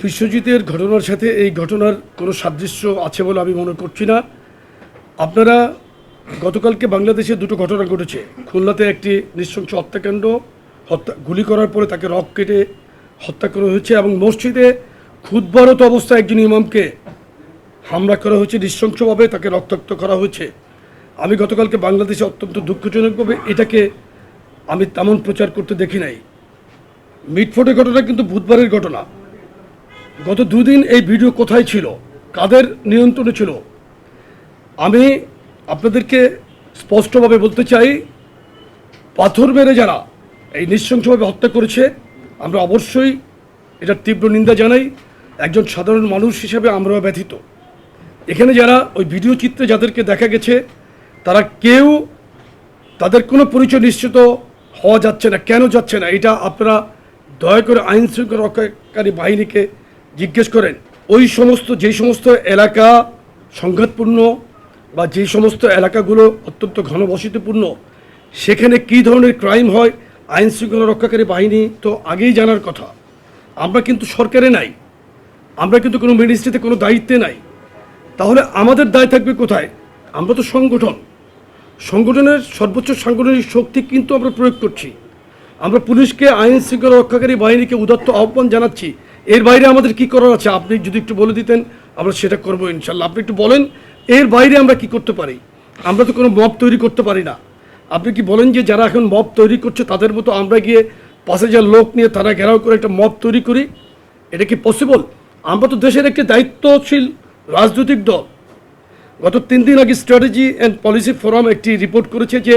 বিশ্বজিতের ঘটনার সাথে এই ঘটনার কোনো সাদৃশ্য আছে বলে আমি মনে করছি না। আপনারা গতকালকে বাংলাদেশে দুটো ঘটনা ঘটেছে। খুলনাতে একটি নৃশংস হত্যাকাণ্ড, গুলি করার পরে তাকে রক কেটে হত্যা করা হয়েছে এবং মসজিদে খুতবারত অবস্থায় একজন ইমামকে হামলা করা হয়েছে, নৃশংসভাবে তাকে রক্তাক্ত করা হয়েছে। আমি গতকালকে বাংলাদেশে অত্যন্ত দুঃখজনকভাবে এটাকে আমি তেমন প্রচার করতে দেখি নাই। মিটফোর্টের ঘটনা কিন্তু বুধবারের ঘটনা। গত দুদিন এই ভিডিও কোথায় ছিল, কাদের নিয়ন্ত্রণে ছিল? আমি আপনাদেরকে স্পষ্টভাবে বলতে চাই, পাথর মেরে যারা এই নৃশংসভাবে হত্যা করেছে আমরা অবশ্যই এটার তীব্র নিন্দা জানাই। একজন সাধারণ মানুষ হিসেবে আমরাও ব্যথিত। এখানে যারা ওই ভিডিও চিত্রে যাদেরকে দেখা গেছে তারা কেউ তাদের কোনো পরিচয় নিশ্চিত হওয়া যাচ্ছে না। কেন যাচ্ছে না এটা আপনারা দয়া করে আইন শৃঙ্খলা রক্ষাকারী বাহিনীকে জিজ্ঞেস করেন। ওই সমস্ত যেই সমস্ত এলাকা সংঘাতপূর্ণ বা যেই সমস্ত এলাকাগুলো অত্যন্ত ঘনবসতিপূর্ণ, সেখানে কী ধরনের ক্রাইম হয় আইন শৃঙ্খলা রক্ষাকারী বাহিনী তো আগেই জানার কথা। আমরা কিন্তু সরকারে নাই, আমরা কিন্তু কোনো মিনিস্ট্রিতে কোনো দায়িত্বে নাই। তাহলে আমাদের দায় থাকবে কোথায়? আমরা তো সংগঠনের সর্বোচ্চ সাংগঠনিক শক্তি কিন্তু আমরা প্রয়োগ করছি। আমরা পুলিশকে, আইন শৃঙ্খলা রক্ষাকারী বাহিনীকে উদাত্ত আহ্বান জানাচ্ছি। এর বাইরে আমাদের কি করার আছে আপনি যদি একটু বলে দিতেন, আমরা সেটা করবো ইনশাল্লাহ। আপনি একটু বলেন এর বাইরে আমরা কি করতে পারি? আমরা তো কোনো মব তৈরি করতে পারি না। আপনি কি বলেন যে যারা এখন মব তৈরি করছে তাদের মতো আমরা গিয়ে 5,000 লোক নিয়ে তারা ঘেরাও করে একটা মব তৈরি করি? এটা কি পসিবল? আমরা তো দেশের একটি দায়িত্বশীল রাজনৈতিক দল। গত 3 দিন আগে স্ট্র্যাটেজি অ্যান্ড পলিসি ফোরাম একটি রিপোর্ট করেছে যে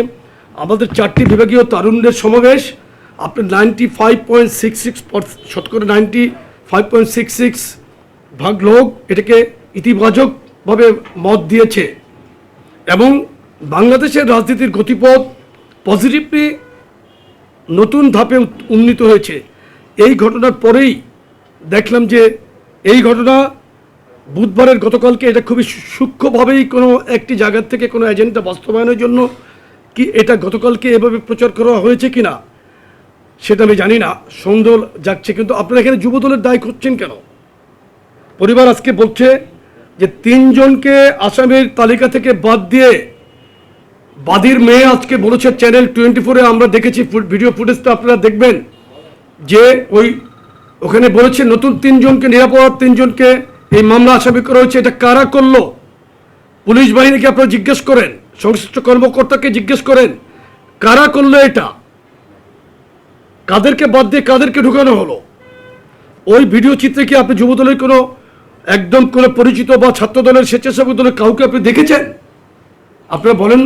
আমাদের 4টি বিভাগীয় তারুণ্যের সমাবেশ আপনার 95.66% 95.66 ভাগ লোক এটাকে ইতিবাচকভাবে মত দিয়েছে এবং বাংলাদেশের রাজনীতির গতিপথ পজিটিভলি নতুন ধাপে উন্নীত হয়েছে। এই ঘটনার পরেই দেখলাম যে এই ঘটনা বুধবারের গতকালকে এটা খুবই সূক্ষ্মভাবেই কোনো একটি জায়গার থেকে কোনো এজেন্ডা বাস্তবায়নের জন্য কি এটা গতকালকে এভাবে প্রচার করা হয়েছে কি না সেটা আমি জানি না। সন্দেহ যাচ্ছে। কিন্তু আপনারা এখানে যুবদলের দায় করছেন কেন? পরিবার আজকে বলছে যে 3 জনকে আসামির তালিকা থেকে বাদ দিয়ে বাদীর মেয়ে আজকে বলেছে চ্যানেল 24-এ আমরা দেখেছি ভিডিও ফুটেজটা আপনারা দেখবেন যে ওখানে বলেছে নতুন 3 জনকে, নিরাপরাধ 3 জনকে এই মামলা আসামি করা হয়েছে। এটা কারা করলো? পুলিশ বাহিনীকে আপনারা জিজ্ঞেস করেন, সংশ্লিষ্ট কর্মকর্তাকে জিজ্ঞেস করেন কারা করলো এটা, কাদেরকে বাদ দিয়ে কাদেরকে ঢুকানো হলো? ওই ভিডিও চিত্রে কি আপনি যুবদলের কোনো একদম কোনো পরিচিত বা ছাত্রদলের স্বেচ্ছাসেবক দলের কাউকে আপনি দেখেছেন? আপনারা বলেন।